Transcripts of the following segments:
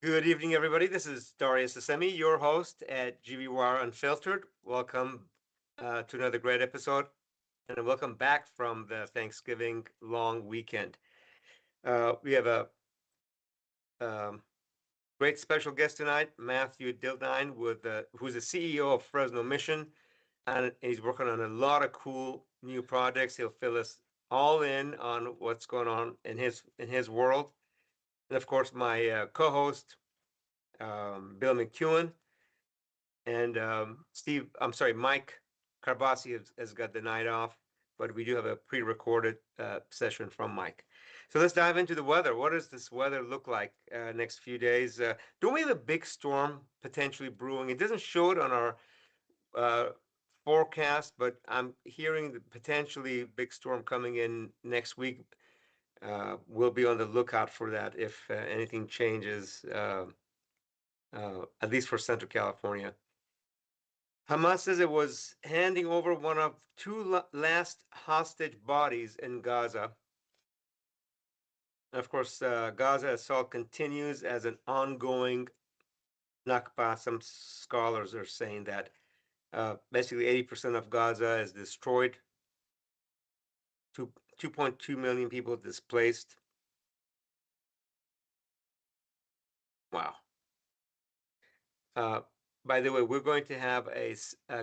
Good evening, everybody. This is Darius Assemi, your host at GVWire Unfiltered. Welcome to another great episode, and welcome back from the Thanksgiving long weekend. We have a um, great special guest tonight, Matthew Dildine, who's the CEO of Fresno Mission, and he's working on a lot of cool new projects. He'll fill us all in on what's going on in his world, and of course, my co-host Bill McEwen. And Mike Carbasi has got the night off, but we do have a pre-recorded session from Mike. So let's dive into the weather. What does this weather look like next few days? Don't we have a big storm potentially brewing? It doesn't show it on our uh, forecast, but I'm hearing the potentially big storm coming in next week. We'll be on the lookout for that if anything changes, at least for Central California. Hamas says it was handing over one of two last hostage bodies in Gaza. And of course, Gaza assault continues as an ongoing Nakba. Some scholars are saying that basically 80% of Gaza is destroyed, 2.2 million people displaced. Wow. By the way, we're going to have a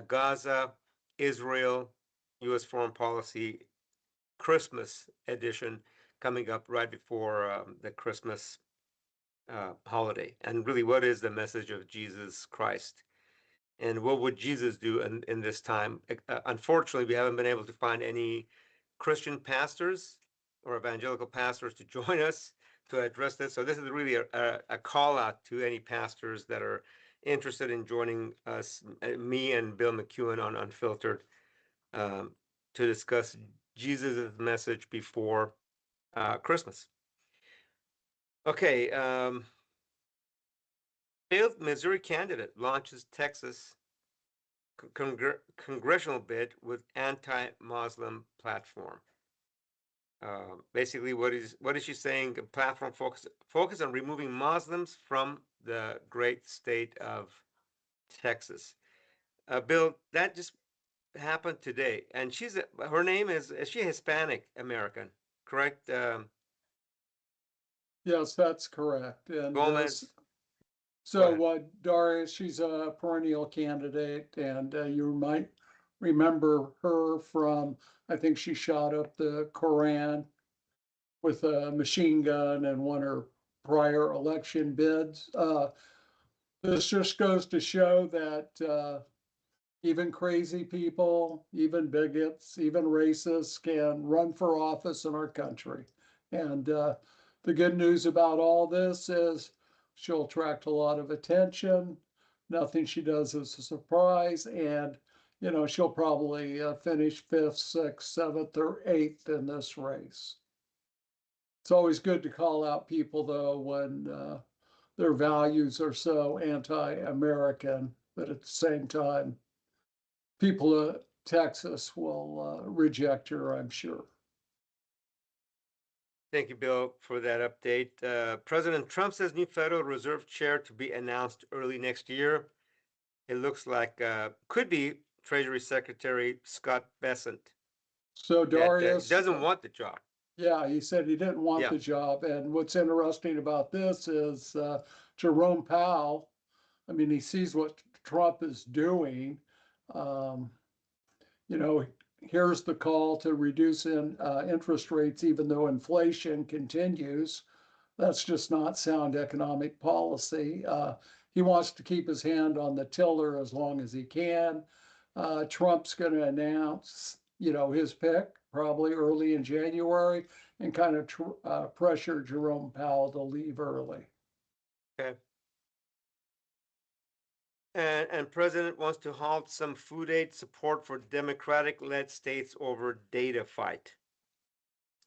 Gaza, Israel, U.S. foreign policy Christmas edition coming up right before the Christmas holiday. And really, what is the message of Jesus Christ? And what would Jesus do in this time? Unfortunately, we haven't been able to find any Christian pastors or evangelical pastors to join us to address this. So this is really a call out to any pastors that are interested in joining us, me and Bill McEwen on Unfiltered, to discuss Jesus' message before Christmas. Okay, failed Missouri candidate launches Texas congressional bid with anti-Muslim platform. Basically, what is she saying? A platform focus on removing Muslims from the great state of Texas. Bill, that just happened today, and her name is she Hispanic American, correct? Yes, that's correct. And Gomez. Darius, she's a perennial candidate, and you might remember her from, I think she shot up the Koran with a machine gun and won her prior election bids. This just goes to show that even crazy people, even bigots, even racists can run for office in our country. And the good news about all this is she'll attract a lot of attention. Nothing she does is a surprise. And, she'll probably finish fifth, sixth, seventh, or eighth in this race. It's always good to call out people, though, when their values are so anti American, but at the same time, people of Texas will reject her, I'm sure. Thank you, Bill, for that update. President Trump says new Federal Reserve chair to be announced early next year. It looks like could be Treasury Secretary Scott Bessent So that Darius, doesn't want the job. yeah, he said he didn't want Yeah. the job. And what's interesting about this is Jerome Powell, I mean, he sees what Trump is doing. Um, you know, here's the call to reduce interest rates, even though inflation continues. That's just not sound economic policy. He wants to keep his hand on the tiller as long as he can. Trump's going to announce, his pick probably early in January and kind of pressure Jerome Powell to leave early. Okay. And President wants to halt some food aid support for Democratic-led states over data fight.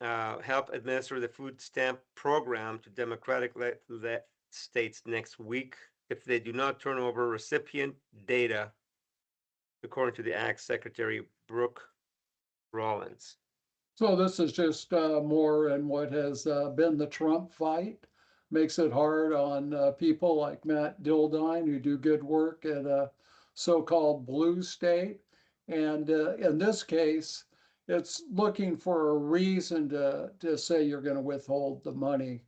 Help administer the food stamp program to Democratic-led states next week if they do not turn over recipient data, according to the Ag Secretary Brooke Rollins. So this is just more in what has been the Trump fight. makes it hard on people like Matt Dildine who do good work at a so-called blue state. And in this case, it's looking for a reason to say you're going to withhold the money.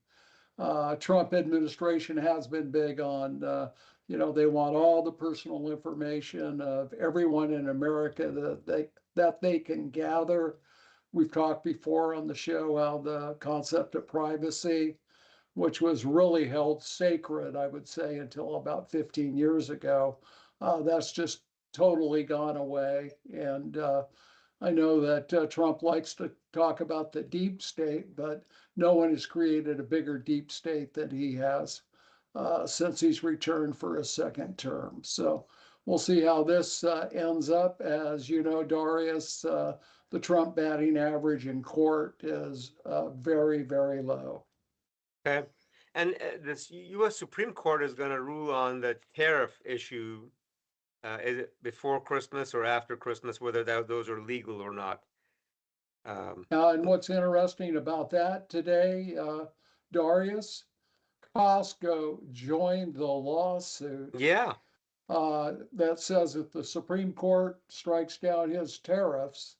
Trump administration has been big on, they want all the personal information of everyone in America that they can gather. We've talked before on the show how the concept of privacy, which was really held sacred, I would say, until about 15 years ago, that's just totally gone away. And I know that Trump likes to talk about the deep state, but no one has created a bigger deep state than he has since he's returned for a second term. So we'll see how this ends up. As you know, Darius, the Trump batting average in court is very, very low. Okay. And this U.S. Supreme Court is going to rule on the tariff issue. Is it before Christmas or after Christmas, whether those are legal or not? And what's interesting about that today, Darius, Costco joined the lawsuit Yeah. that says if the Supreme Court strikes down his tariffs,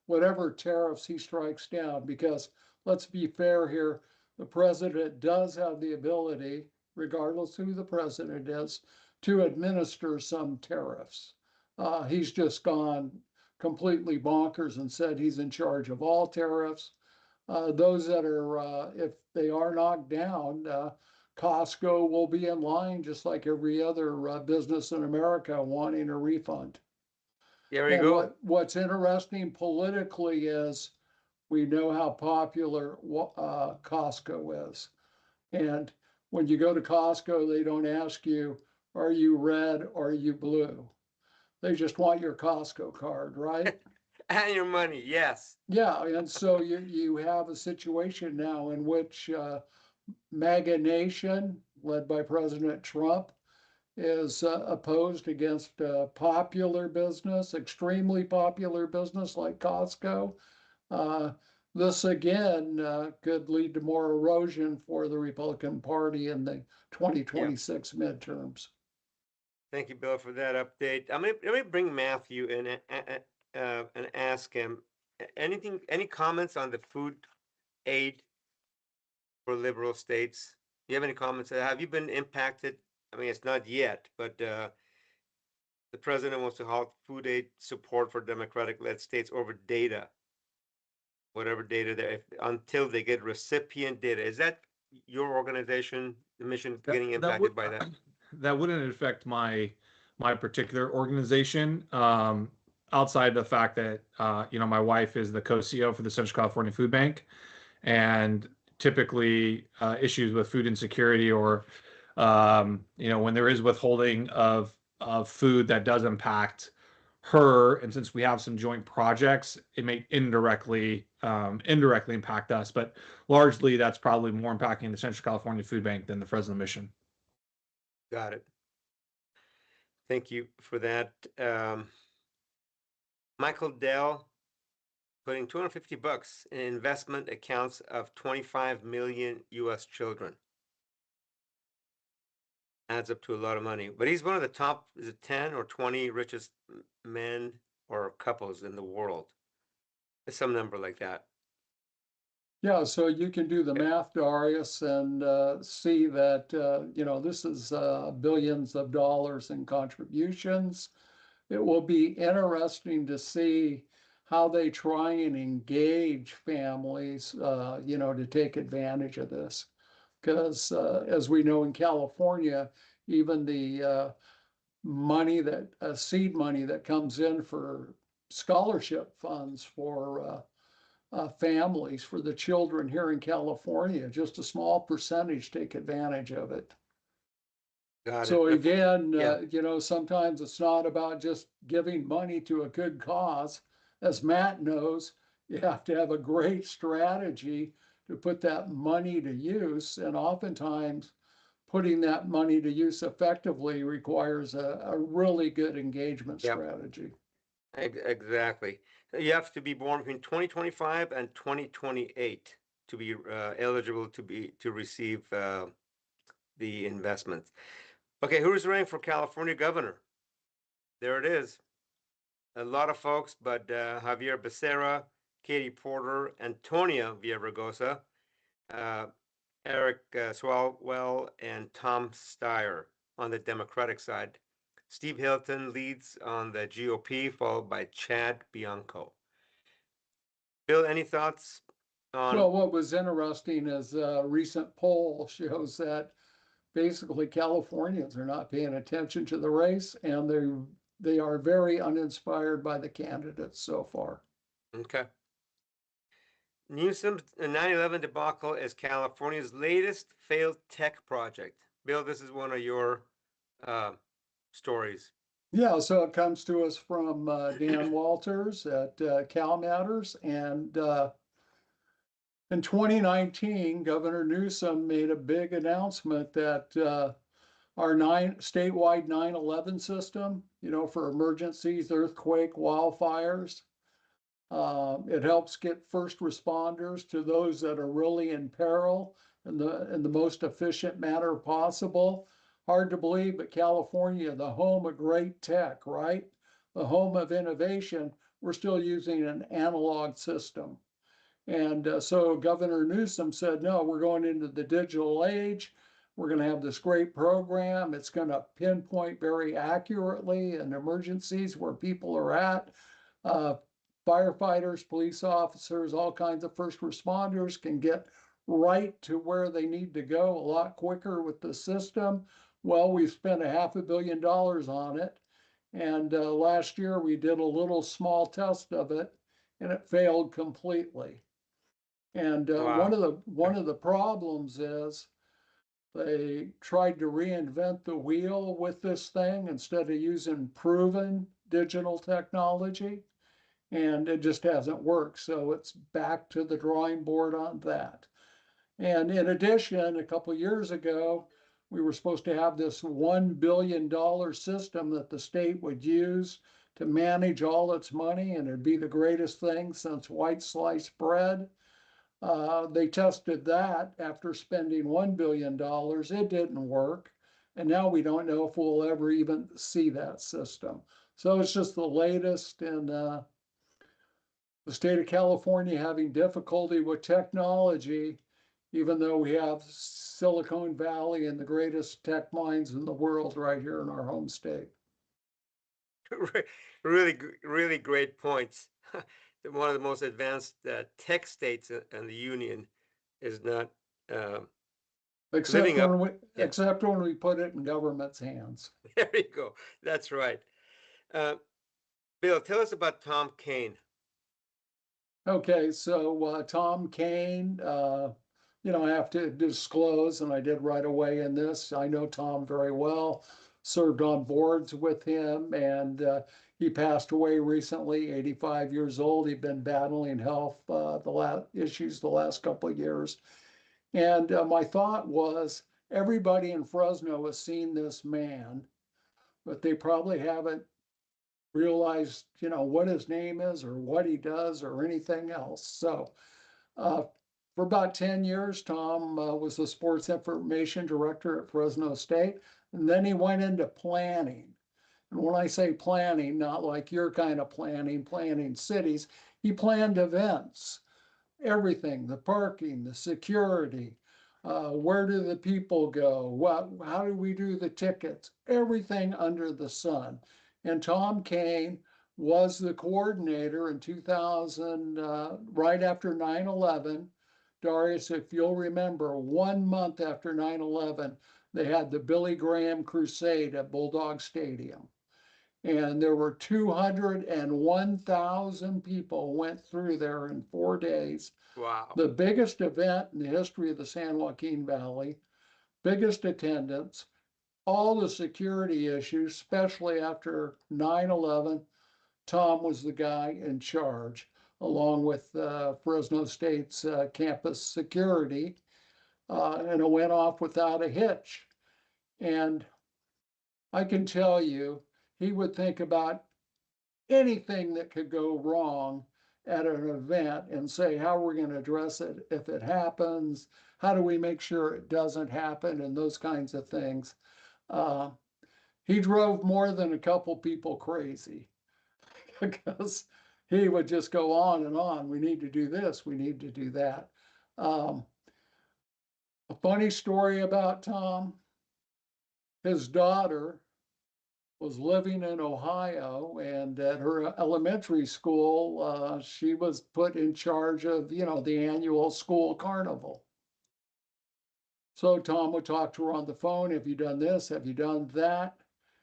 whatever tariffs he strikes down, because let's be fair here, the president does have the ability, regardless who the president is, to administer some tariffs. He's just gone completely bonkers and said he's in charge of all tariffs. Those that are, if they are knocked down, Costco will be in line just like every other business in America wanting a refund. There you And go. what's interesting politically is we know how popular Costco is. And when you go to Costco, they don't ask you, are you red or are you blue? They just want your Costco card, right? And your money, yes. Yeah, and so you have a situation now in which MAGA Nation, led by President Trump, is opposed against popular business, extremely popular business like Costco. Uh, this again could lead to more erosion for the Republican Party in the Yeah. 2026 midterms. Thank you, Bill, for that update. Let me bring Matthew in and ask him any comments on the food aid for liberal states? Do you have any comments? Have you been impacted? I mean, it's not yet, but the president wants to halt food aid support for Democratic-led states over data, whatever data there, until they get recipient data. Is that your organization, the mission, getting That would impacted by that? that wouldn't affect my particular organization. Outside the fact that my wife is the co-CEO for the Central California Food Bank, and typically issues with food insecurity or when there is withholding of food that does impact her, and since we have some joint projects, it may indirectly impact us, but largely that's probably more impacting the Central California Food Bank than the Fresno mission. Got it. Thank you for that. Michael Dell putting $250 in investment accounts of 25 million U.S. children. Adds up to a lot of money. But he's one of the top, is it 10 or 20 richest men or couples in the world? It's some number like that. Yeah, so you can do the math, Darius, and see that, this is billions of dollars in contributions. It will be interesting to see how they try and engage families, to take advantage of this. Because as we know in California, even the seed money that comes in for scholarship funds for families, for the children here in California, just a small percentage take advantage of it. Got So it. again, Yeah. sometimes it's not about just giving money to a good cause. As Matt knows, you have to have a great strategy to put that money to use. And oftentimes, putting that money to use effectively requires a really good engagement Yep. strategy. Exactly. You have to be born between 2025 and 2028 to be eligible to receive the investments. Okay, who's running for California governor? There it is. A lot of folks, but Javier Becerra, Katie Porter, Antonia Villaraigosa, uh, Eric Swalwell, and Tom Steyer on the Democratic side. Steve Hilton leads on the GOP, followed by Chad Bianco. Bill, any thoughts on? Well, what was interesting is a recent poll shows that basically Californians are not paying attention to the race, and they are very uninspired by the candidates so far. Okay. Newsom's 9/11 debacle is California's latest failed tech project. Bill, this is one of your stories. Yeah, so it comes to us from Dan Walters at Cal Matters, and in 2019, Governor Newsom made a big announcement that our statewide 9/11 system, for emergencies, earthquake, wildfires, it helps get first responders to those that are really in peril in the most efficient manner possible. Hard to believe, but California, the home of great tech, right? The home of innovation, we're still using an analog system. And so Governor Newsom said, no, we're going into the digital age. We're going to have this great program. It's going to pinpoint very accurately in emergencies where people are at. Firefighters, police officers, all kinds of first responders can get right to where they need to go a lot quicker with the system. Well, we spent $500 million on it. And last year we did a little small test of it, and it failed completely. And Wow. one of the problems is they tried to reinvent the wheel with this thing instead of using proven digital technology, and it just hasn't worked. So it's back to the drawing board on that. And in addition, a couple of years ago, we were supposed to have this $1 billion system that the state would use to manage all its money, and it'd be the greatest thing since white sliced bread. They tested that after spending $1 billion. It didn't work. And now we don't know if we'll ever even see that system. So it's just the latest in the state of California having difficulty with technology, even though we have Silicon Valley and the greatest tech minds in the world right here in our home state. Really great points. One of the most advanced tech states in the union is not Except living up. when we, Yeah. except when we put it in government's hands. There you go. That's right. Bill, tell us about Tom Kane. Okay, so Tom Kane, I have to disclose, and I did right away in this. I know Tom very well, served on boards with him, and he passed away recently, 85 years old. He'd been battling health issues the last couple of years. And my thought was, everybody in Fresno has seen this man, but they probably haven't realized, what his name is or what he does or anything else. So for about 10 years, Tom was the sports information director at Fresno State. And then he went into planning. And when I say planning, not like your kind of planning cities, he planned events, everything, the parking, the security, where do the people go? How do we do the tickets? Everything under the sun. And Tom Kane was the coordinator in 2000, right after 9/11. Darius, if you'll remember, 1 month after 9/11, they had the Billy Graham Crusade at Bulldog Stadium. And there were 201,000 people went through there in 4 days. Wow. The biggest event in the history of the San Joaquin Valley, biggest attendance, all the security issues, especially after 9/11, Tom was the guy in charge, along with Fresno State's campus security, and it went off without a hitch. And I can tell you, he would think about anything that could go wrong, at an event and say how we're going to address it if it happens, how do we make sure it doesn't happen, and those kinds of things. He drove more than a couple people crazy because he would just go on and on. We need to do this, we need to do that. A funny story about Tom, his daughter was living in Ohio, and at her elementary school, she was put in charge of, the annual school carnival. So Tom would talk to her on the phone. Have you done this? Have you done that?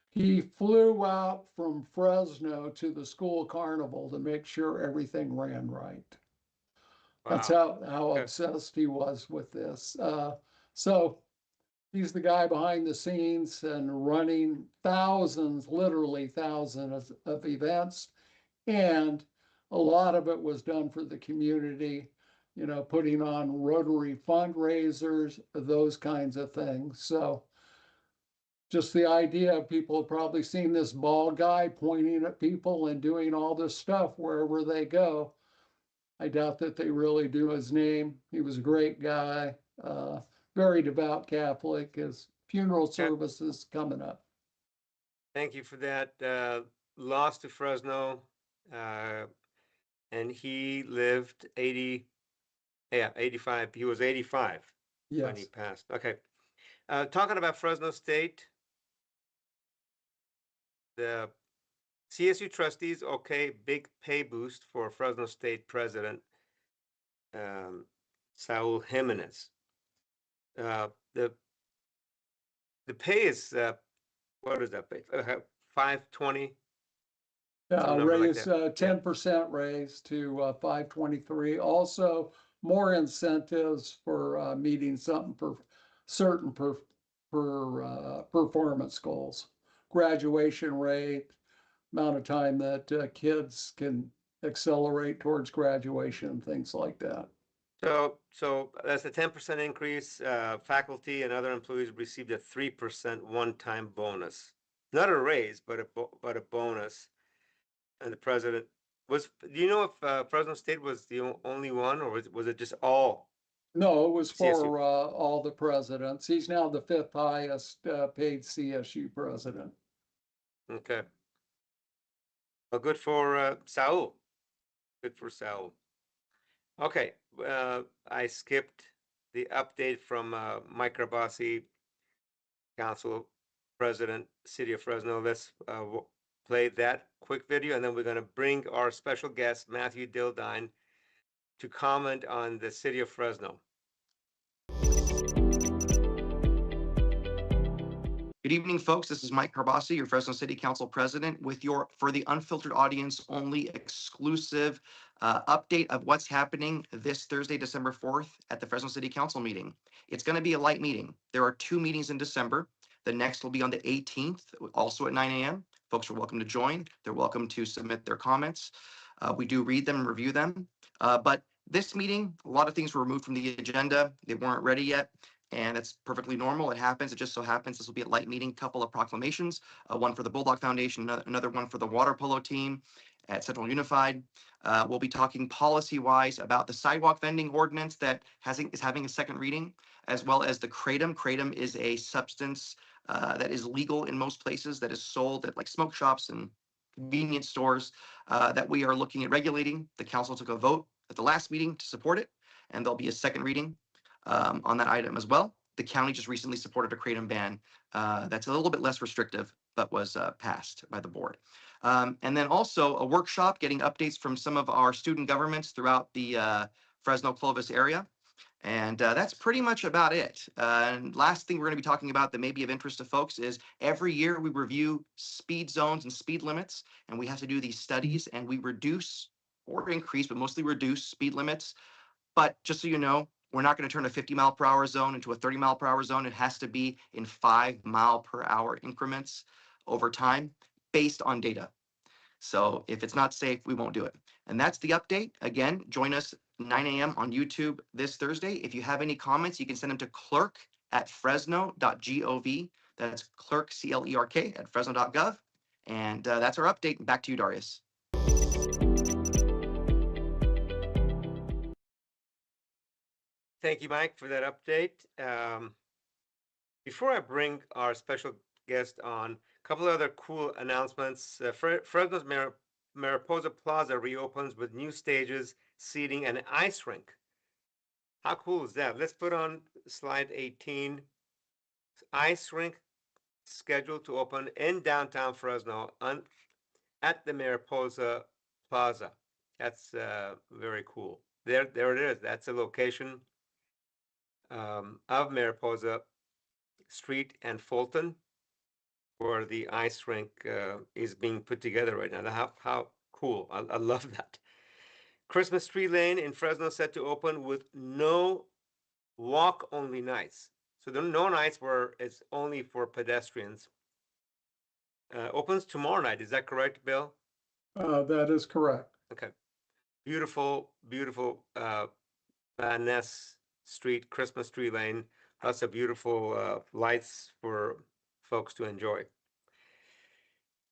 He flew out from Fresno to the school carnival to make sure everything ran right. That's Wow. how Okay. obsessed he was with this. So he's the guy behind the scenes and running thousands, literally thousands of events. And a lot of it was done for the community, putting on Rotary fundraisers, those kinds of things. So just the idea of people have probably seen this bald guy pointing at people and doing all this stuff wherever they go. I doubt that they really do his name. He was a great guy, very devout Catholic. His funeral service is coming up. Thank you for that. Lost to Fresno, and he lived 85. He was 85 when he Yes. passed. Okay. Talking about Fresno State, the CSU trustees, okay, big pay boost for Fresno State President Saul Jimenez. The pay is what is that pay? 520. Some number like Raise, that. 10% raise to 523. Also, more incentives for meeting something for certain performance goals. Graduation rate, amount of time that kids can accelerate towards graduation, things like that. So that's a 10% increase. Faculty and other employees received a 3% one-time bonus. Not a raise, but a bonus. And the president was. Do you know if Fresno State was the only one, or was it just all? No, it was CSU. for all the presidents. He's now the 5th highest paid CSU president. Okay. Well, good for Saul. Good for Saul. Okay. I skipped the update from Mike Rabasi, Council President, City of Fresno. Let's play that quick video, and then we're going to bring our special guest, Matthew Dildine, to comment on the City of Fresno. Good evening, folks. This is Mike Carbasi, your Fresno City Council President, with your, for the Unfiltered audience, only exclusive update of what's happening this Thursday, December 4th at the Fresno City Council meeting. It's going to be a light meeting. There are 2 meetings in December. The next will be on the 18th, also at 9 a.m. Folks are welcome to join. They're welcome to submit their comments. We do read them and review them. But this meeting, a lot of things were removed from the agenda. They weren't ready yet. And it's perfectly normal. It happens. It just so happens this will be a light meeting, couple of proclamations, one for the Bulldog Foundation, another one for the water polo team at Central Unified. We'll be talking policy-wise about the sidewalk vending ordinance that is having a second reading, as well as the kratom. Kratom is a substance that is legal in most places, that is sold at like smoke shops and convenience stores that we are looking at regulating. The council took a vote at the last meeting to support it, and there'll be a second reading on that item as well. The county just recently supported a kratom ban that's a little bit less restrictive, but was passed by the board. And then also a workshop getting updates from some of our student governments throughout the Fresno Clovis area. And that's pretty much about it. And last thing we're going to be talking about that may be of interest to folks is every year we review speed zones and speed limits, and we have to do these studies, and we reduce or increase, but mostly reduce speed limits. But just so you know, we're not going to turn a 50-mile-per-hour zone into a 30-mile-per-hour zone. It has to be in 5-mile-per-hour increments over time based on data. So if it's not safe, we won't do it. And that's the update. Again, join us 9 a.m. on YouTube this Thursday. If you have any comments, you can send them to clerk@fresno.gov. That's clerk, C-L-E-R-K, at fresno.gov. And that's our update. Back to you, Darius. Thank you, Mike, for that update. Before I bring our special guest on, a couple of other cool announcements. Fresno's Mariposa Plaza reopens with new stages, seating, and an ice rink. How cool is that? Let's put on slide 18. Ice rink scheduled to open in downtown Fresno at the Mariposa Plaza. That's very cool. There it is. That's a location of Mariposa Street and Fulton, where the ice rink is being put together right now. How cool! I love that. Christmas Tree Lane in Fresno set to open with no walk-only nights. So there are no nights where it's only for pedestrians. Opens tomorrow night. Is that correct, Bill? That is correct. Okay. Beautiful, beautiful Van Ness Street, Christmas Tree Lane. Lots of beautiful lights for folks to enjoy.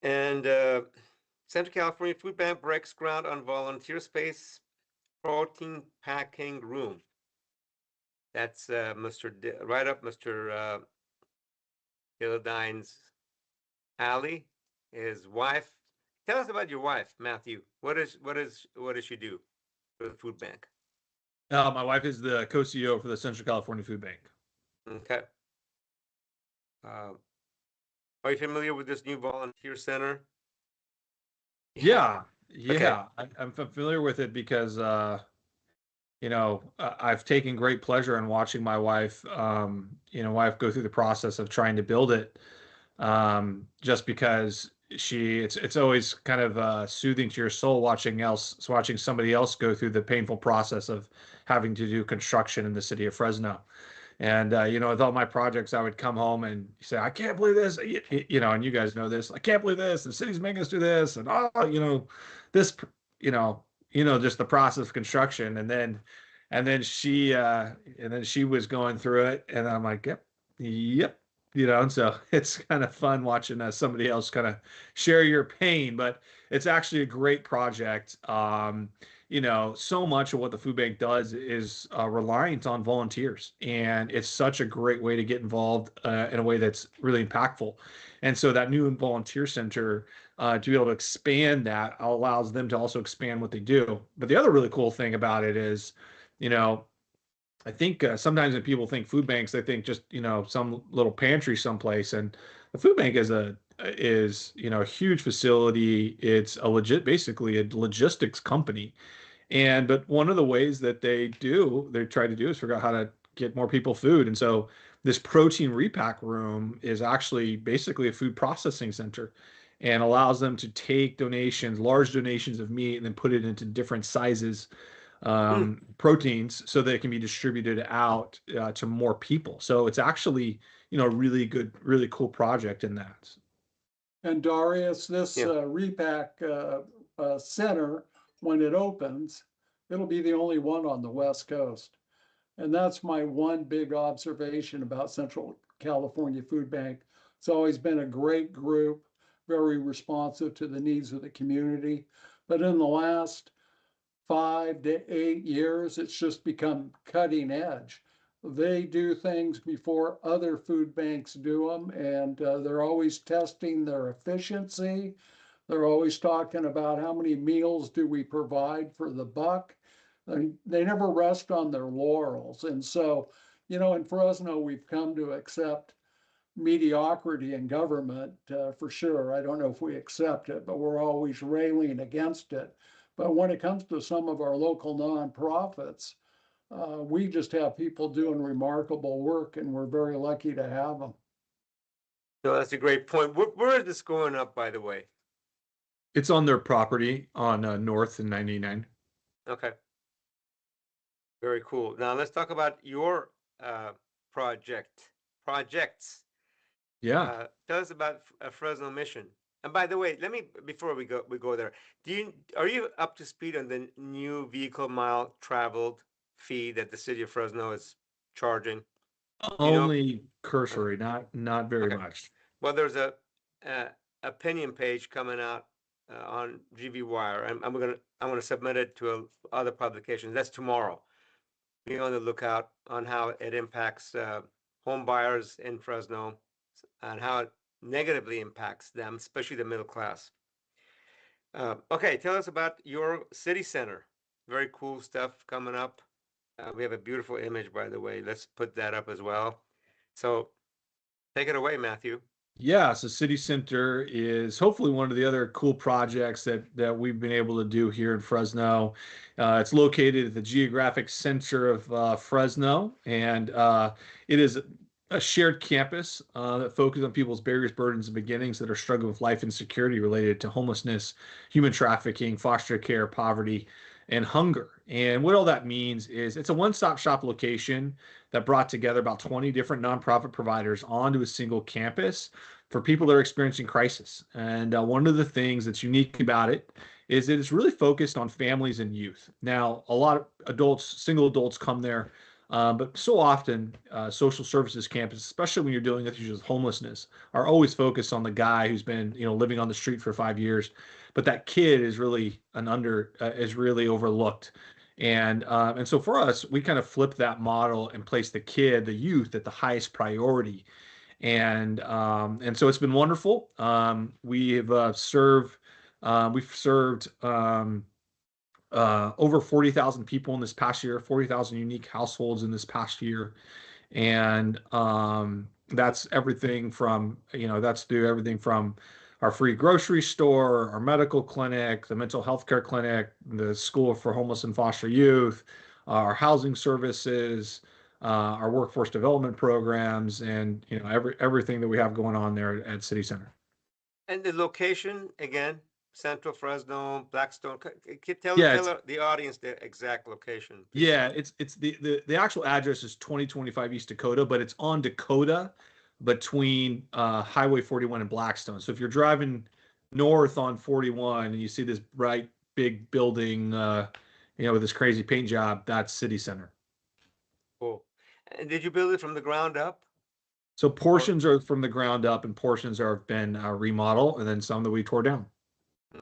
And Central California Food Bank breaks ground on volunteer space protein packing room. That's right up Mr. Hilladine's alley. His wife. Tell us about your wife, Matthew. What does she do for the food bank? My wife is the co-CEO for the Central California Food Bank. Okay. Are you familiar with this new volunteer center? Yeah, Okay. I'm familiar with it because I've taken great pleasure in watching my wife, wife go through the process of trying to build it. Just because it's always kind of soothing to your soul watching somebody else go through the painful process of having to do construction in the city of Fresno. And with all my projects, I would come home and say, "I can't believe this," and you guys know this. "I can't believe this. The city's making us do this," and this, just the process of construction. And then she was going through it, and I'm like, yep. And so it's kind of fun watching somebody else kind of share your pain, but it's actually a great project. So much of what the food bank does is reliant on volunteers, and it's such a great way to get involved in a way that's really impactful. And so that new volunteer center, to be able to expand that, allows them to also expand what they do. But the other really cool thing about it is, I think sometimes when people think food banks, they think just some little pantry someplace, and the food bank is a huge facility. It's basically a logistics company. But one of the ways that they try to do is figure out how to get more people food. And so this protein repack room is actually basically a food processing center, and allows them to take large donations of meat, and then put it into different sizes, proteins, so that it can be distributed out to more people. So it's actually, a really good, really cool project in that. And Darius, this Yeah. repack center, when it opens, it'll be the only one on the West Coast. And that's my one big observation about Central California Food Bank. It's always been a great group, very responsive to the needs of the community. But in the last 5 to 8 years, it's just become cutting edge. They do things before other food banks do them, and they're always testing their efficiency. They're always talking about how many meals do we provide for the buck. And they never rest on their laurels. And so, in Fresno, we've come to accept mediocrity in government for sure. I don't know if we accept it, but we're always railing against it. But when it comes to some of our local nonprofits, we just have people doing remarkable work, and we're very lucky to have them. No, that's a great point. Where is this going up, by the way? It's on their property on North and 99. Okay. Very cool. Now let's talk about your projects. Yeah. Tell us about a Fresno mission. And by the way, before we go there, are you up to speed on the new vehicle mile traveled fee that the city of Fresno is charging? Only cursory, not very Okay. much. Well, there's a opinion page coming out on GV Wire. I'm gonna submit it to other publications. That's tomorrow. be on the lookout on how it impacts home buyers in Fresno and how it negatively impacts them, especially the middle class. Okay, tell us about your city center. Very cool stuff coming up. We have a beautiful image, by the way. Let's put that up as well. So take it away, Matthew. Yeah, so City Center is hopefully one of the other cool projects that we've been able to do here in Fresno. It's located at the geographic center of Fresno, and it is a shared campus that focuses on people's barriers, burdens, and beginnings that are struggling with life insecurity related to homelessness, human trafficking, foster care, poverty, and hunger. And what all that means is it's a one-stop shop location that brought together about 20 different nonprofit providers onto a single campus for people that are experiencing crisis. And one of the things that's unique about it is that it's really focused on families and youth. Now, a lot of adults, single adults come there, but so often social services campus, especially when you're dealing with issues of homelessness, are always focused on the guy who's been, living on the street for 5 years. But that kid is really is really overlooked. And so for us, we kind of flip that model and place the kid, the youth, at the highest priority. And so it's been wonderful. We've served over 40,000 people in this past year, 40,000 unique households in this past year. And that's everything from, that's through everything from our free grocery store, our medical clinic, the mental health care clinic, the school for homeless and foster youth, our housing services, our workforce development programs, and everything that we have going on there at City Center. And the location again, Central Fresno, Blackstone. Tell Yeah, the audience the exact location. yeah, it's the actual address is 2025 East Dakota, but it's on Dakota between Highway 41 and Blackstone. So if you're driving north on 41 and you see this bright big building, with this crazy paint job, that's City Center. Cool. And did you build it from the ground up? So portions are from the ground up, and portions are been remodeled, and then some that we tore down.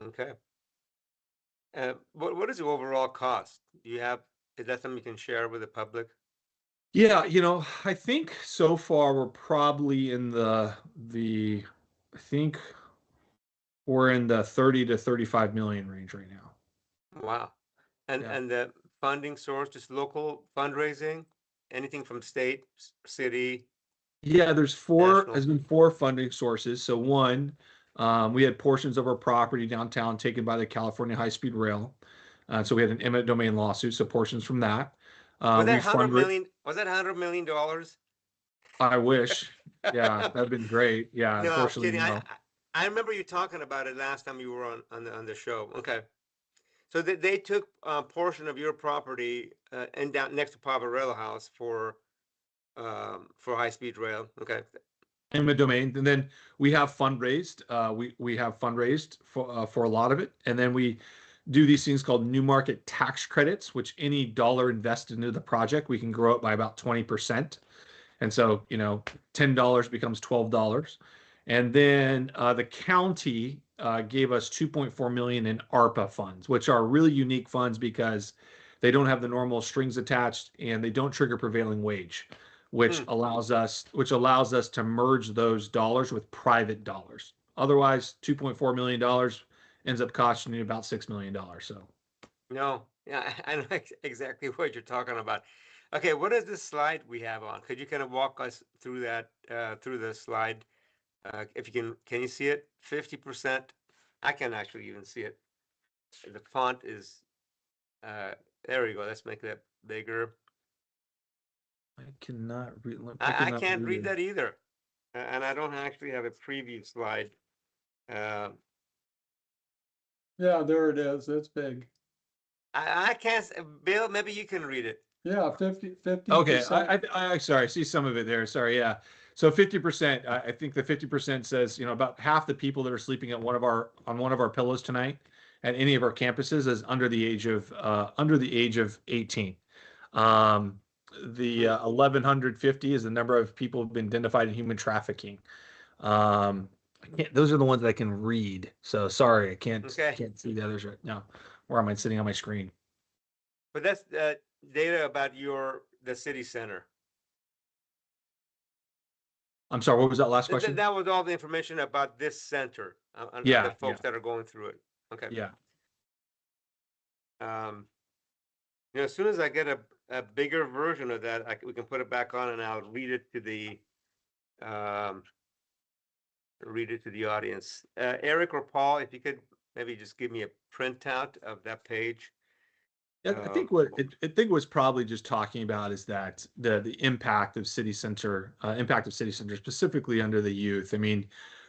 Okay. What is the overall cost? Is that something you can share with the public? Yeah, I think so far we're probably in I think we're in the 30 to 35 million range right now. Wow. And Yeah. and the funding source, just local fundraising, anything from state, city, Yeah, national? has been four funding sources. So one, we had portions of our property downtown taken by the California High Speed Rail. So we had an eminent domain lawsuit, so portions from that. Was We that 100 fundraised. million? Was that $100 million? I wish. Yeah, that'd been great. Yeah, No, I'm unfortunately, kidding. no. I remember you talking about it last time you were on the show. Okay. So they took a portion of your property and down next to Papa Rail House for high speed rail. Okay. Eminent domain, and then we have fundraised. We have fundraised for a lot of it, and then we do these things called new market tax credits, which any dollar invested into the project, we can grow it by about 20%. And so, $10 becomes $12. And then the county gave us 2.4 million in ARPA funds, which are really unique funds because they don't have the normal strings attached and they don't trigger prevailing wage, which allows us to merge those dollars with private dollars. Otherwise, $2.4 million ends up costing you about $6 million. So No, yeah, I know exactly what you're talking about. Okay, what is this slide we have on? Could you kind of walk us through that, through the slide? If you can you see it? 50%. I can actually even see it. The font is, there we go. Let's make that bigger. I cannot read. I can't read that either. And I don't actually have a preview slide. Yeah, there it is. It's big. I can't, Bill, maybe you can read it. Yeah, 50%. Okay, I sorry, I see some of it there. Sorry, yeah. So 50%, I think the 50% says, about half the people that are sleeping at on one of our pillows tonight at any of our campuses is under the age of 18. The 1150 is the number of people who've been identified in human trafficking. Those are the ones that I can read. So sorry, I can't see the others right now. Where am I sitting on my screen? But that's data about the city center? I'm sorry, what was that last question? That was all the information about this center and the Yeah, folks that are going through it. Okay. yeah. As soon as I get a bigger version of that, we can put it back on, and I'll read it to the um, audience. Eric or Paul, if you could maybe just give me a printout of that page. Yeah, I think I think was probably just talking about is that the impact of city center specifically under the youth. I mean,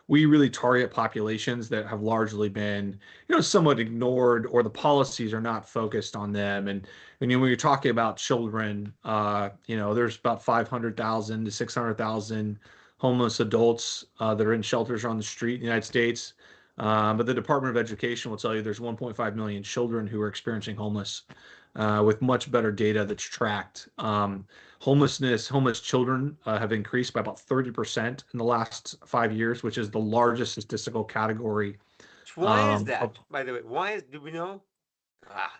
we really target populations that have largely been, somewhat ignored, or the policies are not focused on them. And when you're talking about children, there's about 500,000 to 600,000 homeless adults that are in shelters on the street in the United States. But the Department of Education will tell you there's 1.5 million children who are experiencing homeless, with much better data that's tracked. Homeless children have increased by about 30% in the last 5 years, which is the largest statistical category. Why is that? By the way, do we know?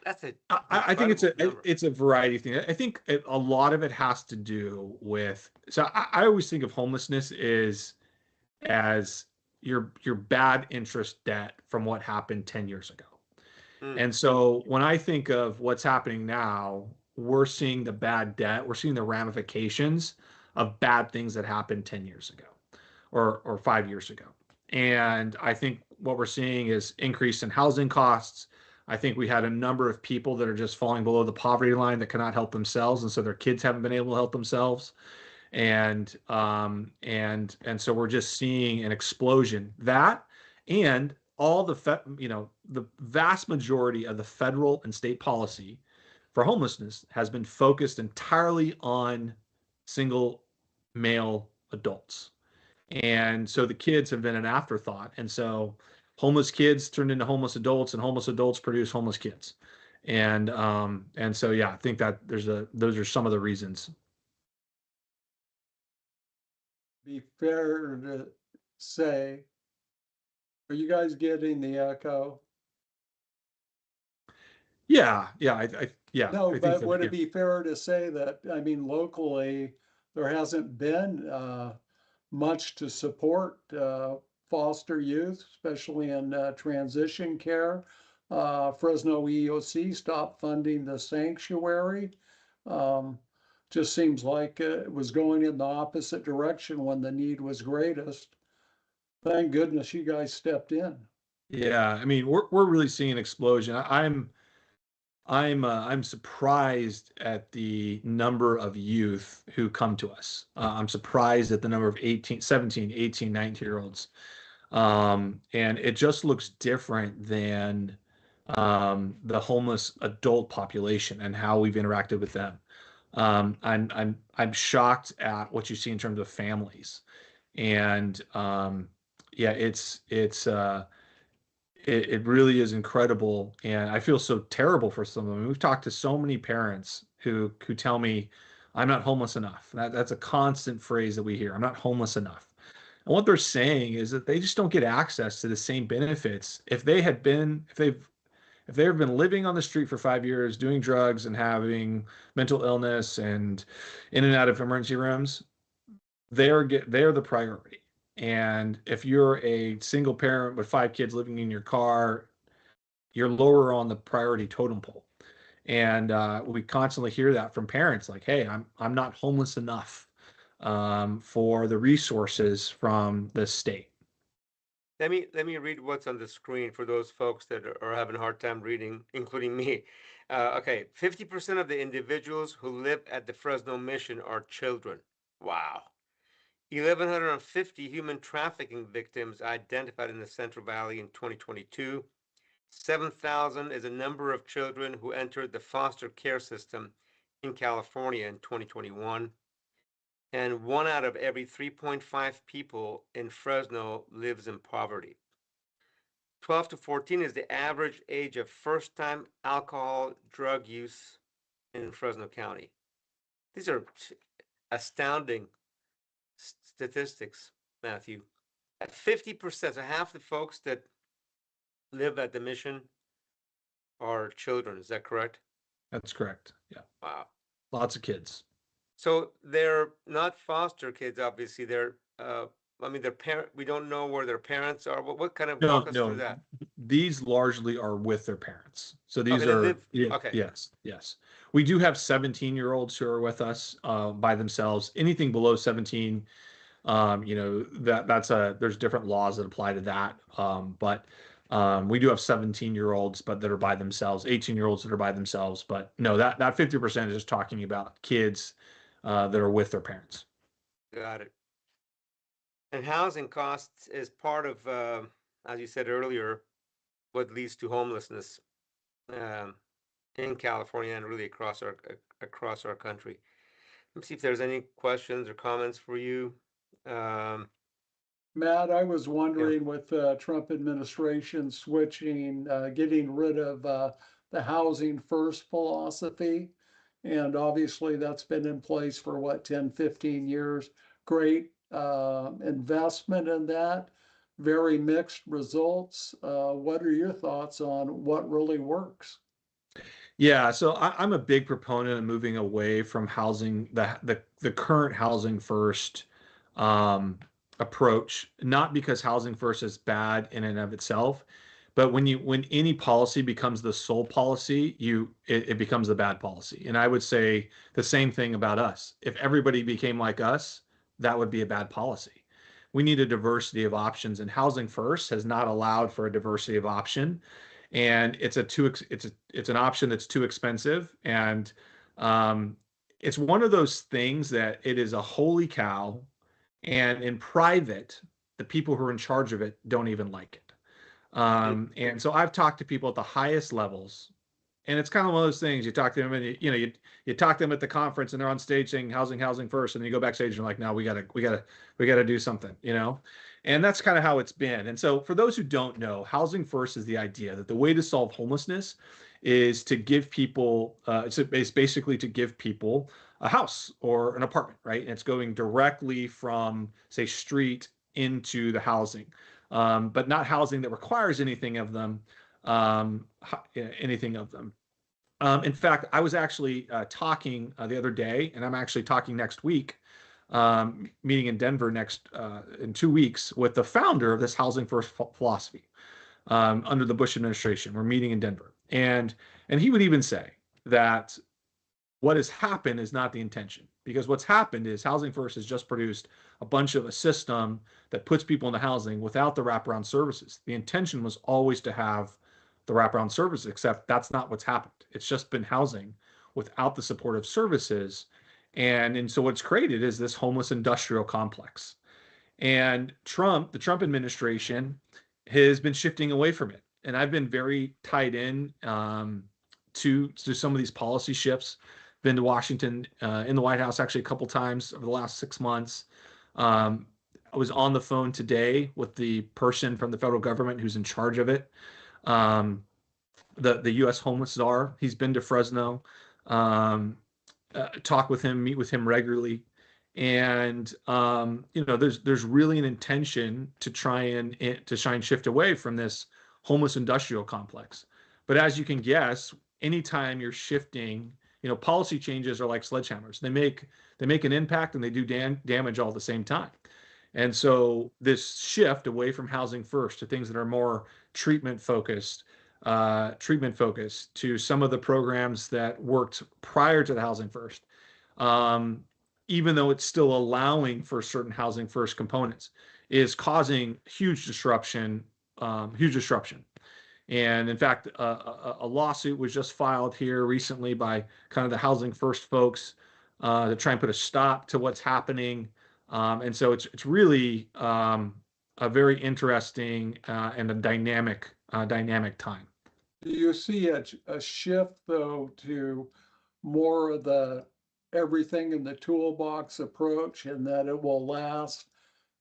That's a I think number. it's a variety of things. I think a lot of it has to do with. So I always think of homelessness as your bad interest debt from what happened 10 years ago. And so when I think of what's happening now, we're seeing the bad debt, we're seeing the ramifications of bad things that happened 10 years ago or 5 years ago. And I think what we're seeing is increase in housing costs. I think we had a number of people that are just falling below the poverty line that cannot help themselves, and so their kids haven't been able to help themselves. And so we're just seeing an explosion that, and all the vast majority of the federal and state policy for homelessness has been focused entirely on single male adults. And so the kids have been an afterthought. And so homeless kids turned into homeless adults, and homeless adults produce homeless kids. And so, yeah, I think that those are some of the reasons. Be fair to say, are you guys getting the echo? Yeah. No, I think but so, would yeah. it be fair to say that, I mean, locally, there hasn't been much to support foster youth, especially in transition care? Fresno EOC stopped funding the sanctuary. Just seems like it was going in the opposite direction when the need was greatest. Thank goodness you guys stepped in. Yeah, I mean, we're really seeing an explosion. I'm surprised at the number of youth who come to us. I'm surprised at the number of 18, 17, 18, 19-year-olds. And it just looks different than the homeless adult population and how we've interacted with them. I'm shocked at what you see in terms of families. And yeah, it really is incredible, and I feel so terrible for some of them. We've talked to so many parents who tell me, "I'm not homeless enough." That's a constant phrase that we hear. I'm not homeless enough. And what they're saying is that they just don't get access to the same benefits. If they've been living on the street for 5 years, doing drugs and having mental illness and in and out of emergency rooms, they're the priority. And if you're a single parent with 5 kids living in your car, you're lower on the priority totem pole. And we constantly hear that from parents, like, "Hey, I'm not homeless enough for the resources from the state." Let me read what's on the screen for those folks that are having a hard time reading, including me. Okay, 50% of the individuals who live at the Fresno Mission are children. Wow. 1,150 human trafficking victims identified in the Central Valley in 2022. 7,000 is the number of children who entered the foster care system in California in 2021. And 1 out of every 3.5 people in Fresno lives in poverty. 12 to 14 is the average age of first-time alcohol drug use in Fresno County. These are astounding statistics, Matthew. At 50%, so half the folks that live at the mission are children. Is that correct? That's correct. Yeah. Wow. Lots of kids. So they're not foster kids, obviously. They're, I mean, their parent. We don't know where their parents are. What kind of No, walk us through no, that? these largely are with their parents. So Okay, these they are, live. yeah, Okay, yes, yes. We do have 17-year-olds who are with us by themselves. Anything below 17, there's different laws that apply to that. But we do have 17-year-olds, but that are by themselves, 18-year-olds that are by themselves. But no, that 50% is just talking about kids that are with their parents. got it. And housing costs is part of, as you said earlier, what leads to homelessness um, in California and really across our country. Let me see if there's any questions or comments for you. Um, Matt, I was wondering with the Trump administration switching, getting rid of the housing first philosophy. And obviously that's been in place for what, 10, 15 years. Great investment in that. Very mixed results. What are your thoughts on what really works? Yeah, so I'm a big proponent of moving away from housing the current housing first um, approach. Not because housing first is bad in and of itself, but when any policy becomes the sole policy, it becomes the bad policy. And I would say the same thing about us. If everybody became like us, that would be a bad policy. We need a diversity of options, and housing first has not allowed for a diversity of option, and it's an option that's too expensive, and um, it's one of those things that it is a holy cow, and in private, the people who are in charge of it don't even like it. And so I've talked to people at the highest levels, and it's kind of one of those things. You talk to them, and you talk to them at the conference, and they're on stage saying housing first, and then you go backstage and you're like, no, we gotta do something. And that's kind of how it's been. And so for those who don't know, housing first is the idea that the way to solve homelessness is to give people it's basically to give people a house or an apartment, right? And it's going directly from, say, street into the housing, but not housing that requires anything of them, anything of them. In fact, I was actually talking the other day, and I'm actually talking next week, meeting in Denver next in 2 weeks with the founder of this housing first philosophy under the Bush administration. We're meeting in Denver, and he would even say that what has happened is not the intention, because what's happened is housing first has just produced a system that puts people into housing without the wraparound services. The intention was always to have the wraparound services, except that's not what's happened. It's just been housing without the supportive services. And so what's created is this homeless industrial complex. And the Trump administration has been shifting away from it. And I've been very tied in to some of these policy shifts. Been to Washington, in the White House actually a couple times over the last 6 months. I was on the phone today with the person from the federal government who's in charge of it, the U.S. homeless czar. He's been to Fresno, talk with him, meet with him regularly, and there's really an intention to try and shift away from this homeless industrial complex. But as you can guess, anytime you're shifting, policy changes are like sledgehammers. They make an impact and they do damage all at the same time. And so this shift away from housing first to things that are more treatment focused to some of the programs that worked prior to the housing first, even though it's still allowing for certain housing first components, is causing huge disruption. And in fact, a lawsuit was just filed here recently by kind of the housing first folks to try and put a stop to what's happening. And so it's really a very interesting and a dynamic time. Do you see a shift though to more of the everything in the toolbox approach, and that it will last,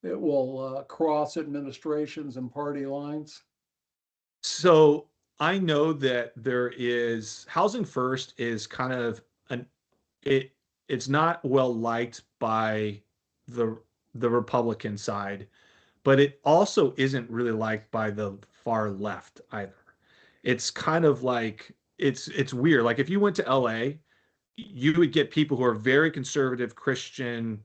it will cross administrations and party lines? So I know that there is housing first is kind of it's not well liked by the Republican side, but it also isn't really liked by the far left either. It's kind of like it's weird. Like if you went to LA, you would get people who are very conservative Christian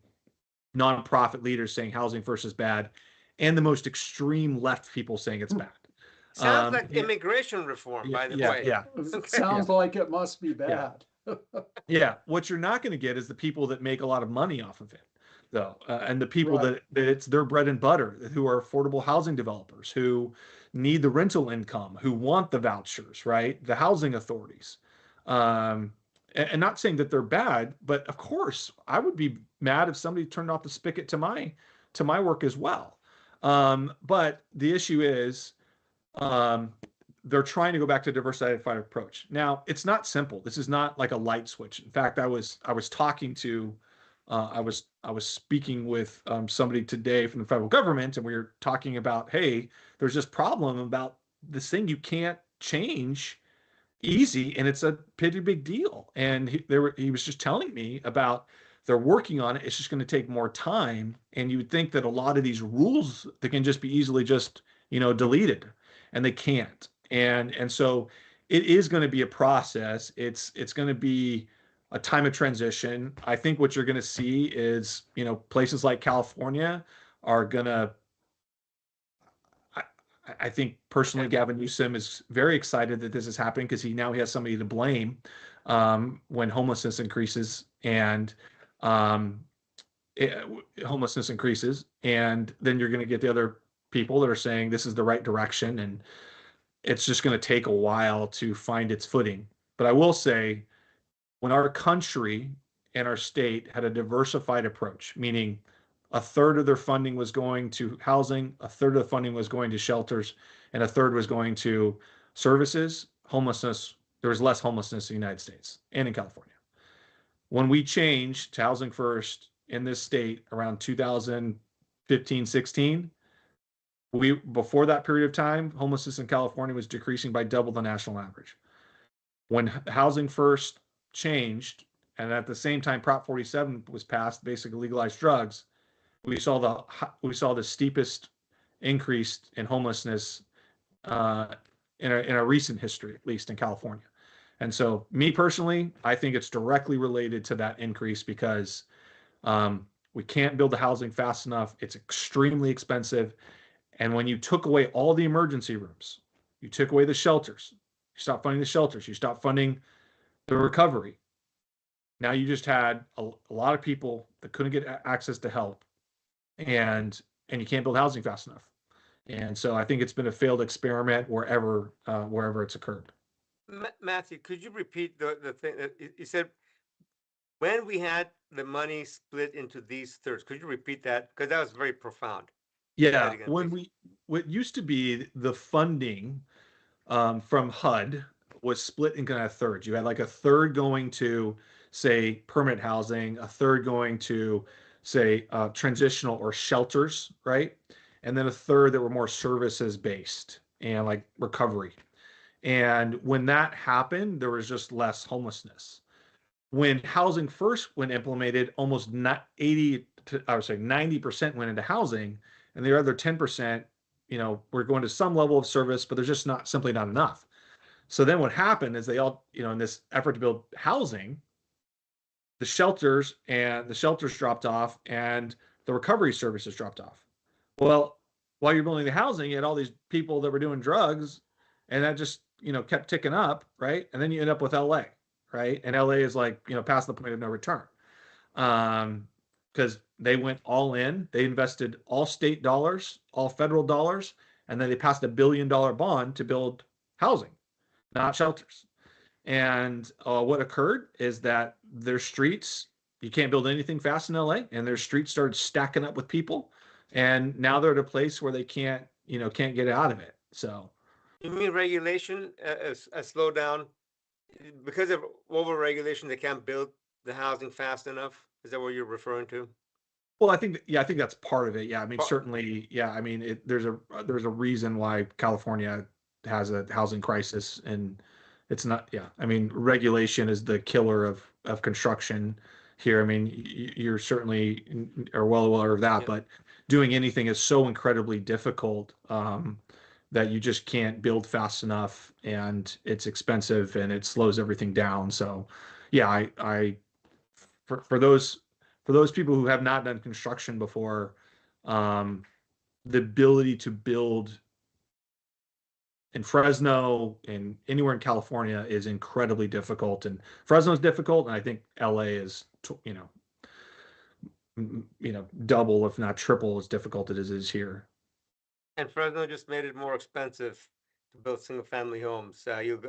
nonprofit leaders saying housing first is bad, and the most extreme left people saying it's bad. Sounds like Yeah, immigration reform, by the way. yeah. It sounds like it must be Yeah. bad. Yeah, what you're not going to get is the people that make a lot of money off of it, though, and the people Right. that it's their bread and butter, who are affordable housing developers, who need the rental income, who want the vouchers, right? The housing authorities, and not saying that they're bad, but of course, I would be mad if somebody turned off the spigot to my work as well. But the issue is, um, they're trying to go back to a diversified approach. Now, it's not simple. This is not like a light switch. In fact, I was talking to, I was speaking with somebody today from the federal government, and we were talking about, hey, there's this problem about this thing you can't change easy, and it's a pretty big deal. And he was just telling me about they're working on it. It's just going to take more time, and you would think that a lot of these rules that can just be easily just deleted, and they can't. And so it is going to be a process. It's going to be a time of transition. I think what you're going to see is, places like California are going to, I think personally, Gavin Newsom is very excited that this is happening because he has somebody to blame when homelessness increases, and homelessness increases, and then you're going to get the other people that are saying this is the right direction, and it's just going to take a while to find its footing. But I will say, when our country and our state had a diversified approach, meaning a third of their funding was going to housing, a third of the funding was going to shelters, and a third was going to services, homelessness, there was less homelessness in the United States and in California. When we changed to housing first in this state around 2015, 16, before that period of time, homelessness in California was decreasing by double the national average. When housing first changed, and at the same time Prop 47 was passed, basically legalized drugs, we saw the steepest increase in homelessness in a recent history, at least in California. And so, me personally, I think it's directly related to that increase because we can't build the housing fast enough. It's extremely expensive. And when you took away all the emergency rooms, you took away the shelters, you stopped funding the shelters, you stopped funding the recovery. Now you just had a lot of people that couldn't get access to help, and you can't build housing fast enough. And so I think it's been a failed experiment wherever it's occurred. Matthew, could you repeat the thing that you said? When we had the money split into these thirds, could you repeat that? Because that was very profound. Yeah, Again, please. what used to be the funding from HUD was split in kind of thirds. You had like a third going to, say, permanent housing, a third going to, say, transitional or shelters, right? And then a third that were more services based and like recovery. And when that happened, there was just less homelessness. When housing first, when implemented, almost not 80 to, I would say 90% went into housing, and the other 10%, we're going to some level of service, but there's just simply not enough. So then what happened is they all, in this effort to build housing, the shelters dropped off and the recovery services dropped off. Well, while you're building the housing, you had all these people that were doing drugs, and that just, kept ticking up, right? And then you end up with LA, right? And LA is like, past the point of no return. Because they went all in, they invested all state dollars, all federal dollars, and then they passed $1 billion bond to build housing, not shelters. And what occurred is that their streets, you can't build anything fast in LA, and their streets started stacking up with people, and now they're at a place where they can't get out of it. So, you mean regulation a slowdown because of over regulation? They can't build the housing fast enough. Is that what you're referring to? well, I think that's part of it. Yeah, I mean, certainly, yeah. I mean, there's a reason why California has a housing crisis, and it's not. Yeah, I mean, regulation is the killer of construction here. I mean, you're certainly are well aware of that, Yeah. but doing anything is so incredibly difficult. that you just can't build fast enough, and it's expensive and it slows everything down. So yeah, I for those people who have not done construction before, um, the ability to build in Fresno and anywhere in California is incredibly difficult. And Fresno is difficult, and I think LA is, double, if not triple, as difficult as it is here. And Fresno just made it more expensive to build single-family homes. You've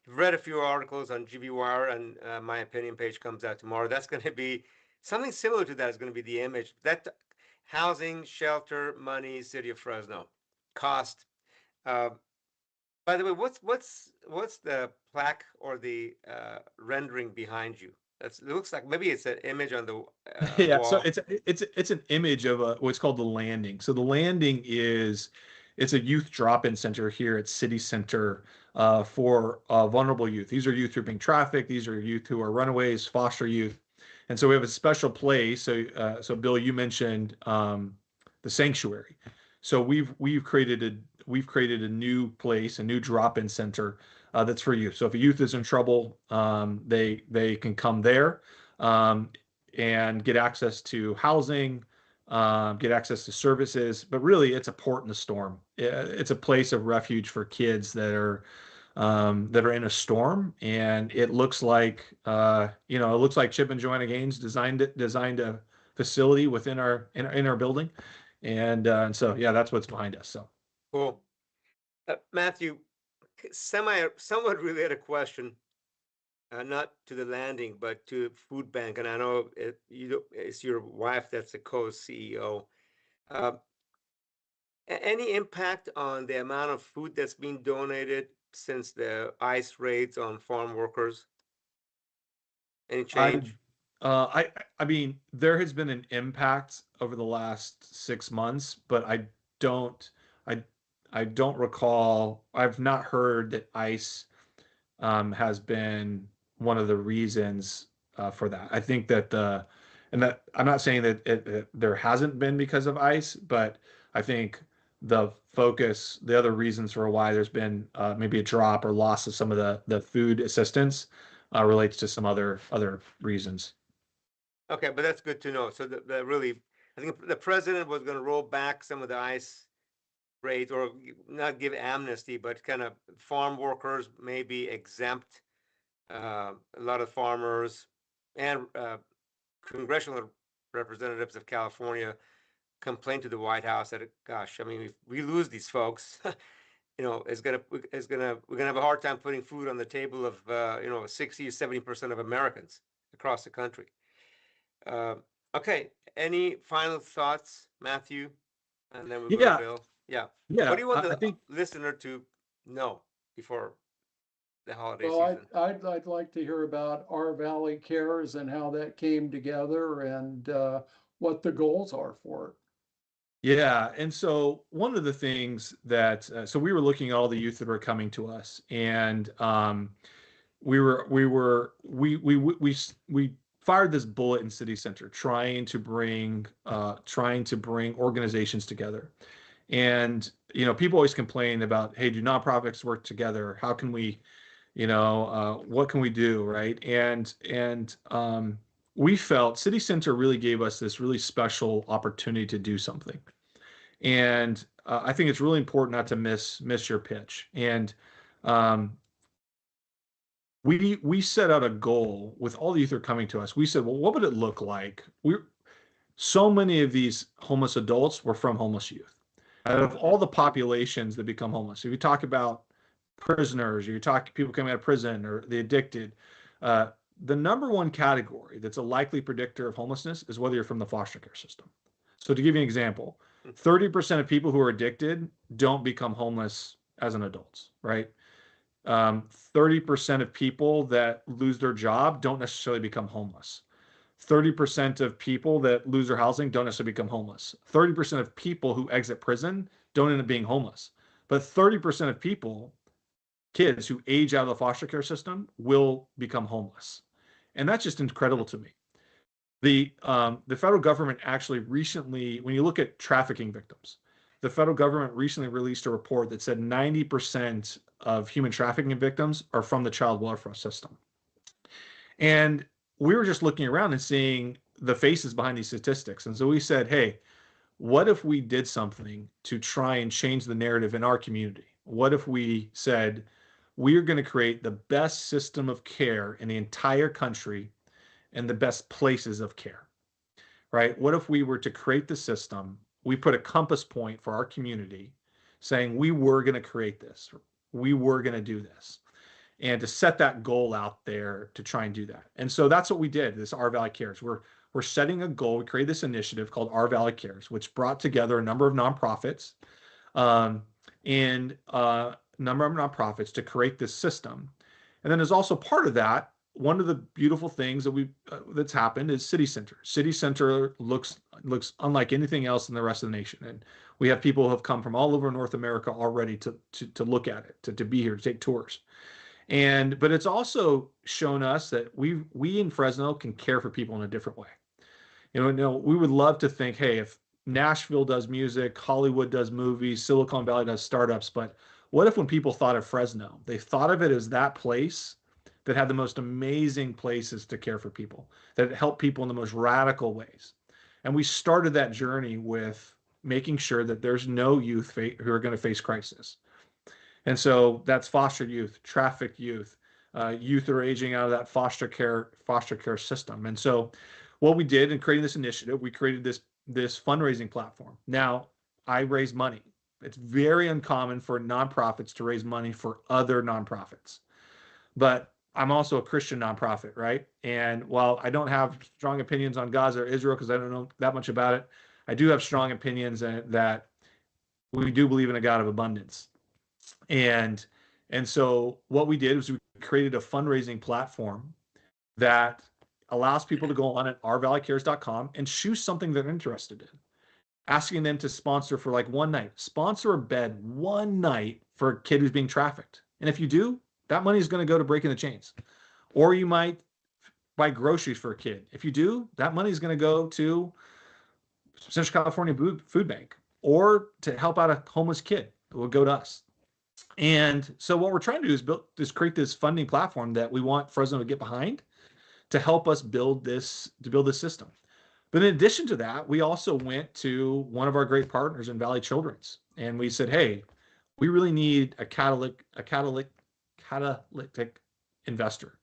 read a few articles on GVWire, and my opinion page comes out tomorrow. That's going to be something similar to that. Is going to be the image that housing, shelter, money, city of Fresno, cost. Uh, by the way, what's the plaque or the rendering behind you? It looks like maybe it's an image on the Yeah, so wall. it's an image of what's called the landing. So the landing is it's a youth drop-in center here at City Center for vulnerable youth. These are youth who are being trafficked. These are youth who are runaways, foster youth, and so we have a special place. So Bill, you mentioned the sanctuary. So we've created a new place, a new drop-in center that's for youth. So if a youth is in trouble, they can come there. Um, and get access to housing, get access to services. But really, it's a port in the storm. It's a place of refuge for kids that are in a storm. And it looks like it looks like Chip and Joanna Gaines designed a facility within in our building, and so yeah, that's what's behind us. So Cool. Matthew, somewhat related question, not to the landing, but to food bank. And I know it's your wife that's the co-CEO. Uh, any impact on the amount of food that's being donated since the ICE raids on farm workers? Any I change? I mean, there has been an impact over the last 6 months, but don't I I don't recall. I've not heard that ICE has been one of the reasons for that. I think that and that I'm not saying that there hasn't been because of ICE, but I think the other reasons for why there's been maybe a drop or loss of some of the food assistance relates to some other reasons. Okay, but that's good to know. So really, I think the president was going to roll back some of the ICE raids, or not give amnesty, but kind of farm workers may be exempt. A lot of farmers and congressional representatives of California complained to the White House that, gosh, I mean, if we lose these folks, we're gonna have a hard time putting food on the table of 60 to 70% of Americans across the country. Uh, okay, any final thoughts, Matthew? And then we'll go to Yeah, Bill. Yeah. What yeah. do you want I the think listener to know before the holiday Well, season? I'd like to hear about our Valley Cares and how that came together and what the goals are for it. Yeah, and so one of the things that so we were looking at all the youth that were coming to us, and we fired this bullet in City Center, trying to bring organizations together. And people always complain about, hey, do nonprofits work together? How can we, what can we do, right? And we felt City Center really gave us this really special opportunity to do something. And I think it's really important not to miss your pitch. And um, we set out a goal with all the youth that are coming to us. We said, well, what would it look like? So many of these homeless adults were from homeless youth. Out of all the populations that become homeless, if you talk about prisoners, you talk people coming out of prison or the addicted, uh, the number one category that's a likely predictor of homelessness is whether you're from the foster care system. So to give you an example, 30% of people who are addicted don't become homeless as an adult, right? 30% of people that lose their job don't necessarily become homeless. 30% of people that lose their housing don't necessarily become homeless. 30% of people who exit prison don't end up being homeless. But 30% of people, kids who age out of the foster care system, will become homeless. And that's just incredible to me. The federal government actually recently, when you look at trafficking victims, the federal government recently released a report that said 90% of human trafficking victims are from the child welfare system. And we were just looking around and seeing the faces behind these statistics. And so we said, hey, what if we did something to try and change the narrative in our community? What if we said, we are going to create the best system of care in the entire country and the best places of care, right? What if we were to create the system? We put a compass point for our community saying we were going to create this, we were going to do this, and to set that goal out there to try and do that. And so that's what we did. This Our Valley Cares. We're setting a goal. We created this initiative called Our Valley Cares, which brought together a number of nonprofits, and a number of nonprofits to create this system. And then as also part of that, one of the beautiful things that that's happened is City Center. City Center looks unlike anything else in the rest of the nation, and we have people who have come from all over North America already to look at it, to be here, to take tours. But it's also shown us that we in Fresno can care for people in a different way. We would love to think, hey, if Nashville does music, Hollywood does movies, Silicon Valley does startups, but what if when people thought of Fresno, they thought of it as that place that had the most amazing places to care for people, that help people in the most radical ways? And we started that journey with making sure that there's no youth who are going to face crisis. And so that's foster youth, trafficked youth, youth that are aging out of that foster care system. And so what we did in creating this initiative, we created this fundraising platform. Now, I raise money. It's very uncommon for nonprofits to raise money for other nonprofits. But I'm also a Christian nonprofit, right? And while I don't have strong opinions on Gaza or Israel because I don't know that much about it, I do have strong opinions that we do believe in a God of abundance. And so what we did was we created a fundraising platform that allows people to go on at ourvalleycares.com and choose something they're interested in, asking them to sponsor for like one night, sponsor a bed one night for a kid who's being trafficked. And if you do, that money is going to go to breaking the chains. Or you might buy groceries for a kid. If you do, that money is going to go to Central California Food Bank, or to help out a homeless kid. It will go to us. And so what we're trying to do is create this funding platform that we want Fresno to get behind to help us build this system. But in addition to that, we also went to one of our great partners in Valley Children's, and we said, hey, we really need a catalytic investor.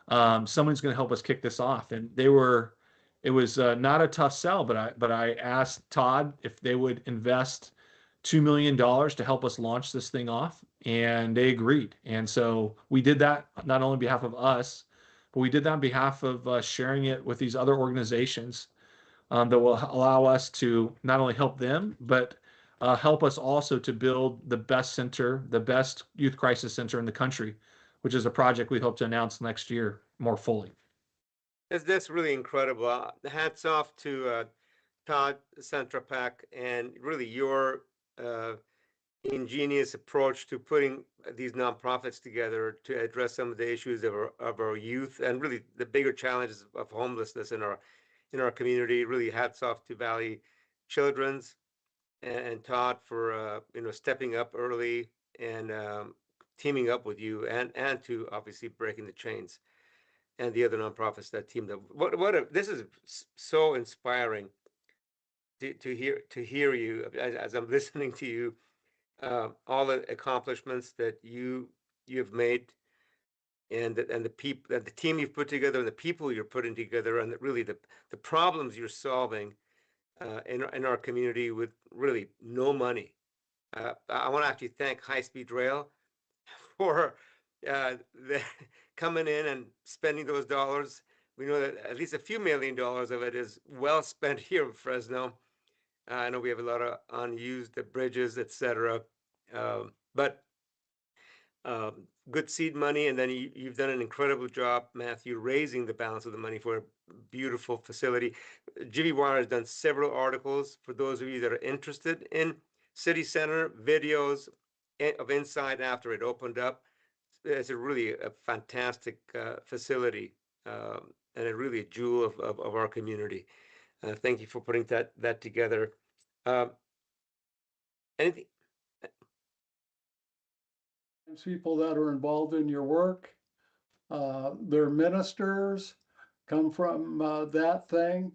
Someone's going to help us kick this off. And it was not a tough sell, but I asked Todd if they would invest $2 million to help us launch this thing off, and they agreed. And so we did that not only on behalf of us, but we did that on behalf of sharing it with these other organizations that will allow us to not only help them, but help us also to build the best center, the best youth crisis center in the country, which is a project we hope to announce next year more fully. That's really incredible. Hats off to Todd Centrapak and really your ingenious approach to putting these nonprofits together to address some of the issues of our youth and really the bigger challenges of homelessness in our community. Really hats off to Valley Children's and Todd for stepping up early and teaming up with you and to obviously breaking the chains, and the other nonprofits that teamed up. This is so inspiring to hear you as I'm listening to you, all the accomplishments that you've made, and the team you've put together, and the people you're putting together, and really the problems you're solving in our community with really no money. I want to actually thank High Speed Rail for coming in and spending those dollars. We know that at least a few $1 million of it is well spent here in Fresno. I know we have a lot of unused bridges, etc. But good seed money, and then you've done an incredible job, Matthew, raising the balance of the money for a beautiful facility. GV Wire has done several articles for those of you that are interested in City Center, videos of inside after it opened up. It's really a fantastic facility, and really a jewel of our community. Thank you for putting that together. Anything? People that are involved in your work, they're ministers, come from that thing.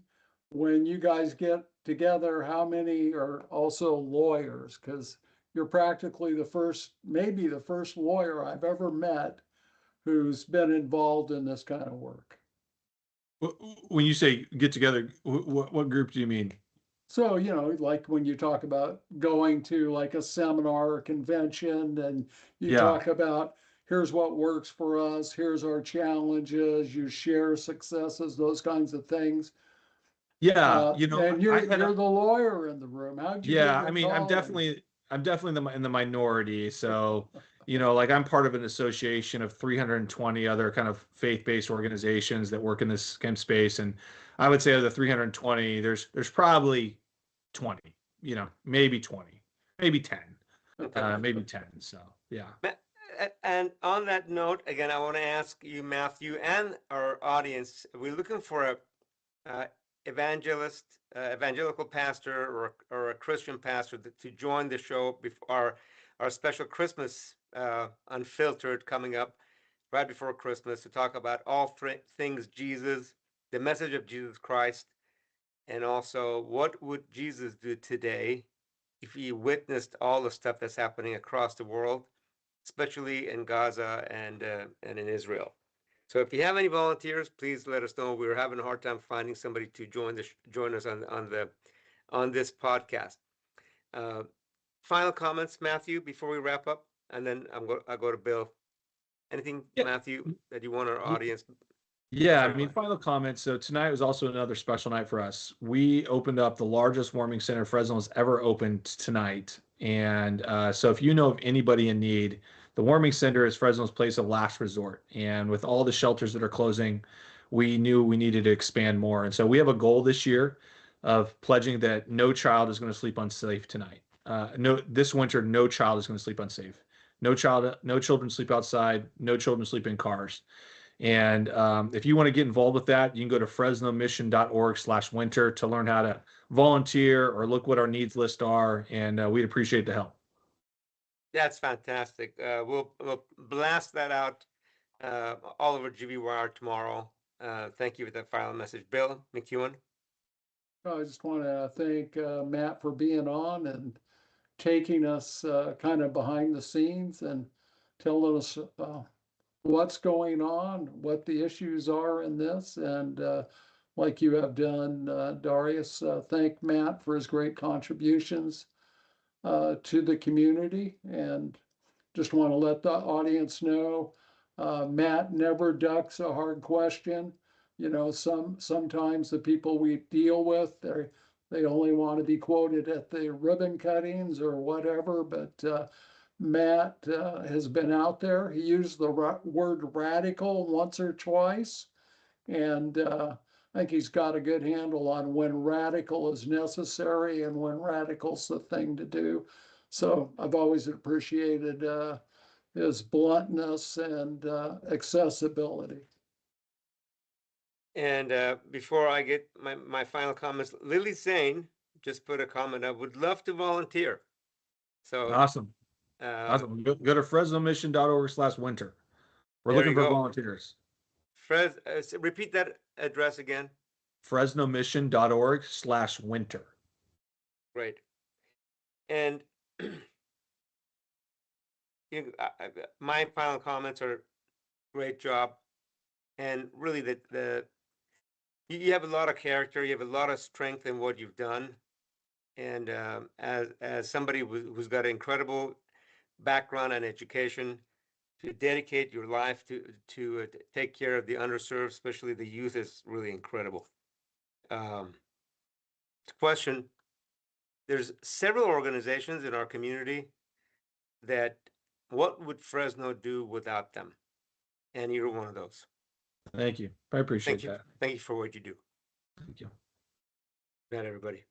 When you guys get together, how many are also lawyers? Because you're practically the first, maybe the first lawyer I've ever met who's been involved in this kind of work. When you say get together, what group do you mean? So, like when you talk about going to like a seminar or convention and you Yeah. talk about here's what works for us, here's our challenges, you share successes, those kinds of things. Yeah, And I you're had you're the lawyer in the room. How'd you get yeah, I your mean, calling? I'm definitely in the minority. So, like I'm part of an association of 320 other kind of faith-based organizations that work in this kind of space, and I would say of the 320, there's probably 20, maybe 20, maybe 10, Okay. maybe 10. So, yeah. And on that note, again, I want to ask you, Matthew, and our audience, we're looking for a evangelist, evangelical pastor, or a Christian pastor to join the show before our special Christmas Unfiltered coming up right before Christmas to talk about all things Jesus, the message of Jesus Christ, and also what would Jesus do today if he witnessed all the stuff that's happening across the world, especially in Gaza and in Israel. So if you have any volunteers, please let us know. We're having a hard time finding somebody to join us on this podcast. Uh, Final comments, Matthew, before we wrap up, and then I'll go to Bill. Anything, Yeah. Matthew, that you want our audience? Yeah, I Sure. mean, final comment. So tonight was also another special night for us. We opened up the largest warming center Fresno has ever opened tonight. And so if you know of anybody in need, the warming center is Fresno's place of last resort. And with all the shelters that are closing, we knew we needed to expand more. And so we have a goal this year of pledging that no child is going to sleep unsafe tonight. No, this winter, no child is going to sleep unsafe. No children sleep outside. No children sleep in cars. And if you want to get involved with that, you can go to fresnomission.org/winter to learn how to volunteer or look what our needs list are. And we'd appreciate the help. That's fantastic. We'll blast that out all over GV Wire tomorrow. Thank you for that final message, Bill McEwen. I just want to thank Matt for being on and taking us kind of behind the scenes and telling us what's going on, what the issues are in this. And like you have done, Darius, thank Matt for his great contributions to the community. And just want to let the audience know, Matt never ducks a hard question. Sometimes the people we deal with, they only want to be quoted at the ribbon cuttings or whatever, but Matt has been out there. He used the word radical once or twice, and I think he's got a good handle on when radical is necessary and when radical's the thing to do. So I've always appreciated his bluntness and accessibility. And before I get my final comments, Lily Zane just put a comment. I would love to volunteer. So Awesome. Awesome. Go to fresnomission.org/winter. We're there looking you for go. volunteers. Repeat that address again. fresnomission.org/winter. Great. And my final comments are great job. And really, you have a lot of character. You have a lot of strength in what you've done. And as somebody who's got an incredible background and education, to dedicate your life to take care of the underserved, especially the youth, is really incredible. Question: there's several organizations in our community that what would Fresno do without them? And you're one of those. Thank you. I appreciate that. Thank you for what you do. Thank you. Good night, everybody.